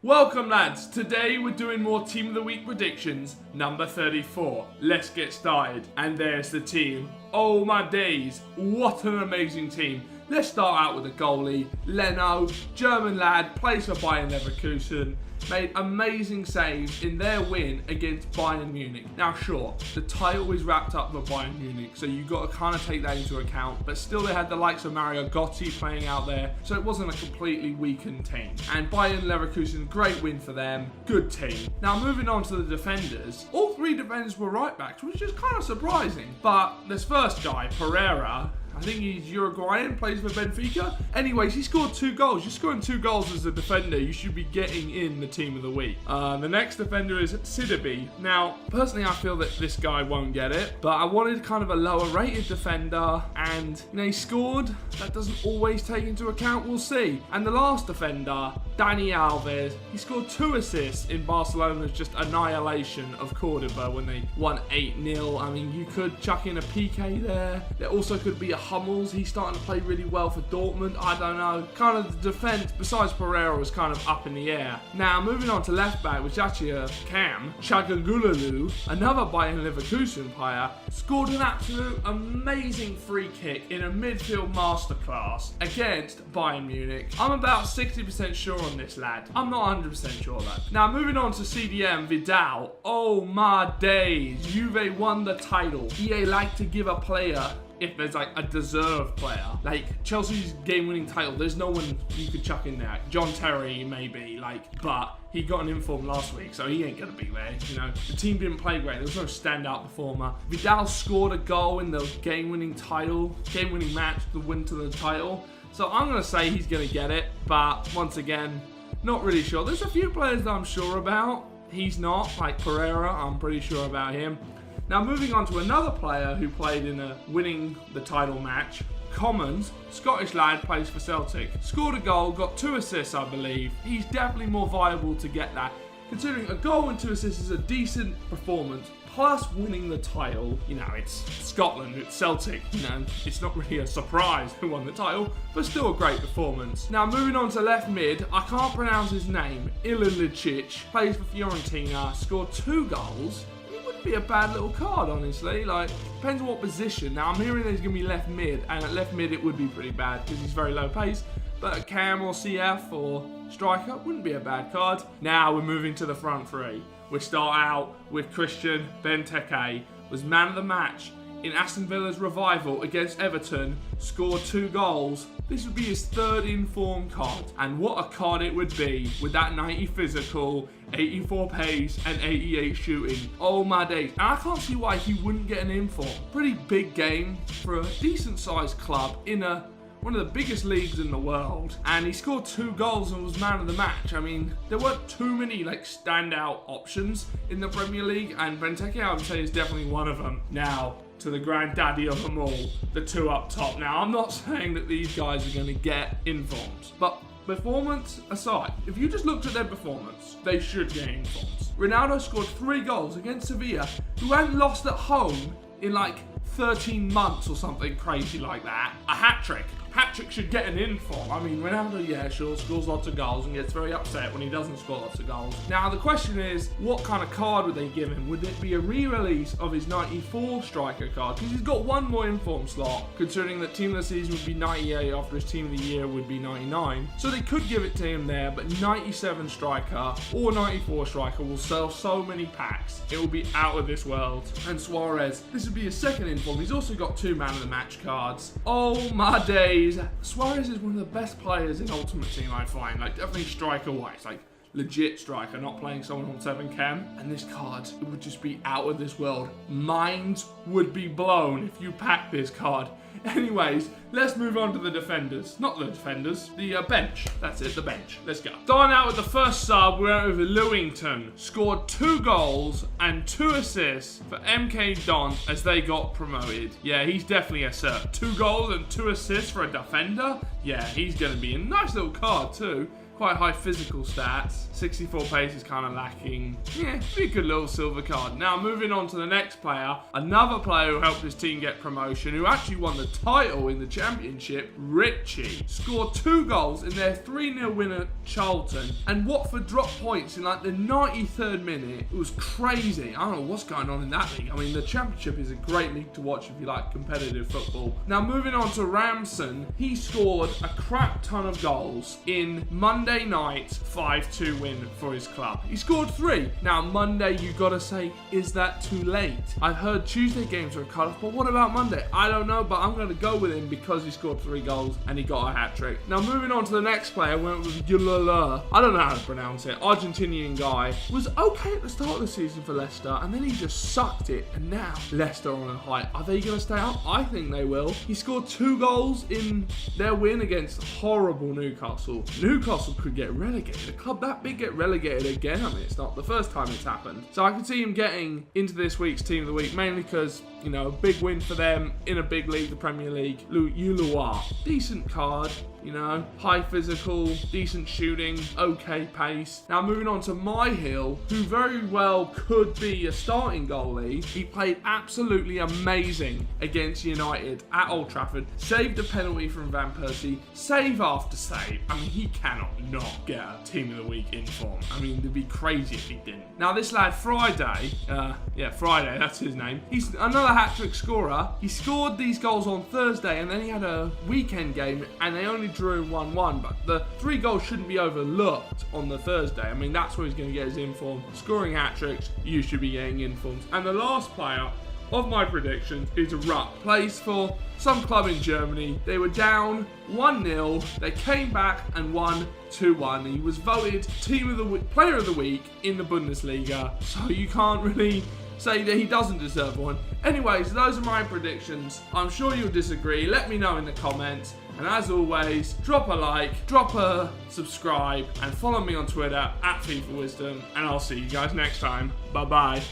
Welcome lads, today we're doing more Team of the Week predictions, number 34. Let's get started. And there's the team. Oh my days, what an amazing team. Let's start out with the goalie, Leno, German lad, plays for Bayern Leverkusen, made amazing saves in their win against Bayern Munich. Now sure, the title is wrapped up with Bayern Munich, so you've got to kind of take that into account, but still they had the likes of Mario Götze playing out there, so it wasn't a completely weakened team. And Bayern Leverkusen, great win for them, good team. Now moving on to the defenders, all three defenders were right backs, which is kind of surprising. But this first guy, Pereira, I think he's Uruguayan, plays for Benfica. Anyways, he scored 2 goals. You're scoring 2 goals as a defender, you should be getting in the Team of the Week. The next defender is Sidibe. Now, personally, I feel that this guy won't get it, but I wanted kind of a lower rated defender, and he scored. That doesn't always take into account, we'll see. And the last defender, Dani Alves, he scored 2 assists in Barcelona's just annihilation of Cordoba when they won 8-0. I mean, you could chuck in a PK there. There also could be a Hummels. He's starting to play really well for Dortmund. I don't know. Kind of the defence, besides Pereira, was kind of up in the air. Now, moving on to left back, which is actually a Cam, Çalhanoğlu, another Bayern Leverkusen player, scored an absolute amazing free kick in a midfield masterclass against Bayern Munich. I'm about 60% sure on this lad. I'm not 100% sure though. Now, moving on to CDM, Vidal. Oh my days. Juve won the title. EA like to give a player if there's like a deserved player. Like Chelsea's game-winning title, there's no one you could chuck in there. John Terry maybe, but he got an inform last week, so he ain't gonna be there. The team didn't play great. There was no standout performer. Vidal scored a goal in the game-winning match to win to the title. So I'm gonna say he's gonna get it, but once again, not really sure. There's a few players that I'm sure about. He's not, like Pereira, I'm pretty sure about him. Now moving on to another player who played in a winning the title match, Commons, Scottish lad, plays for Celtic. Scored a goal, got 2 assists I believe. He's definitely more viable to get that. Considering a goal and 2 assists is a decent performance, plus winning the title, it's Scotland, it's Celtic, it's not really a surprise who won the title, but still a great performance. Now moving on to left mid, I can't pronounce his name, Ilicic, plays for Fiorentina, scored 2 goals. Be a bad little card, honestly. Depends on what position. Now I'm hearing that he's gonna be left mid, and at left mid it would be pretty bad because he's very low pace, but at Cam or CF or striker wouldn't be a bad card. Now we're moving to the front three. We start out with Christian Benteke, was man of the match in Aston Villa's revival against Everton, scored 2 goals. This would be his 3rd informed card, and what a card it would be with that 90 physical, 84 pace and 88 shooting. Oh my days. And I can't see why he wouldn't get an inform. Pretty big game for a decent sized club in one of the biggest leagues in the world, and he scored 2 goals and was man of the match. I mean, there weren't too many standout options in the Premier League, and Benteke, I would say, is definitely one of them. Now to the granddaddy of them all, the 2 up top. Now I'm not saying that these guys are going to get informs, but performance aside, if you just looked at their performance, they should get informs. Ronaldo scored 3 goals against Sevilla, who hadn't lost at home in 13 months or something crazy like that. A hat-trick. Hat-trick should get an inform. I mean, Ronaldo, yeah, sure, scores lots of goals and gets very upset when he doesn't score lots of goals. Now, the question is, what kind of card would they give him? Would it be a re-release of his 94 striker card? Because he's got 1 more inform slot, considering that Team of the Season would be 98 after his Team of the Year would be 99. So they could give it to him there, but 97 striker or 94 striker will sell so many packs. It will be out of this world. And Suarez, this would be his 2nd inform. He's also got 2 man of the match cards. Oh my days. Suarez is one of the best players in Ultimate Team, I find. Definitely striker-wise. Legit striker, not playing someone on 7 cam. And this card, it would just be out of this world. Minds would be blown if you pack this card. Anyways, let's move on to the defenders. Not the defenders, the bench. That's it, the bench. Let's go. Starting out with the first sub, we went with Lewington. Scored 2 goals and 2 assists for MK Don as they got promoted. Yeah, he's definitely a cert. 2 goals and 2 assists for a defender? Yeah, he's going to be a nice little card too. quite high physical stats. 64 pace is kind of lacking. Yeah, be a good little silver card. Now, moving on to the next player, another player who helped his team get promotion, who actually won the title in the championship, Richie. Scored 2 goals in their 3-0 win at Charlton, and Watford dropped points in like the 93rd minute. It was crazy. I don't know what's going on in that league. I mean, the championship is a great league to watch if you like competitive football. Now, moving on to Ramson, he scored a crap ton of goals in Monday night's 5-2 win for his club. He scored 3. Now, Monday, you gotta say, is that too late? I've heard Tuesday games are cut off, but what about Monday? I don't know, but I'm gonna go with him because he scored 3 goals and he got a hat-trick. Now, moving on to the next player, went with Yulala. I don't know how to pronounce it. Argentinian guy. Was okay at the start of the season for Leicester, and then he just sucked it, and now Leicester on a high. Are they gonna stay up? I think they will. He scored 2 goals in their win against horrible Newcastle. Newcastle could get relegated. A club that big get relegated again. I mean, it's not the first time it's happened. So I can see him getting into this week's Team of the Week, mainly because, you know, a big win for them in a big league, the Premier League. Ulua. Decent card. You know, high physical, decent shooting, okay pace. Now moving on to My Hill, who very well could be a starting goalie. He played absolutely amazing against United at Old Trafford. Saved a penalty from Van Persie. Save after save. I mean, he cannot not get a Team of the Week in form. I mean, it'd be crazy if he didn't. Now this lad, Friday, Friday, that's his name. He's another hat-trick scorer. He scored these goals on Thursday, and then he had a weekend game, and they only drew 1-1, but the 3 goals shouldn't be overlooked on the Thursday. I mean, that's where he's going to get his inform. Scoring hat-tricks, you should be getting informs. And the last player of my predictions is Rupp. Plays for some club in Germany. They were down 1-0. They came back and won 2-1. He was voted Team of the Week, Player of the Week in the Bundesliga, so you can't really say that he doesn't deserve one. Anyways, those are my predictions. I'm sure you'll disagree. Let me know in the comments. And as always, drop a like, drop a subscribe, and follow me on Twitter @FIFA Wisdom. And I'll see you guys next time. Bye bye.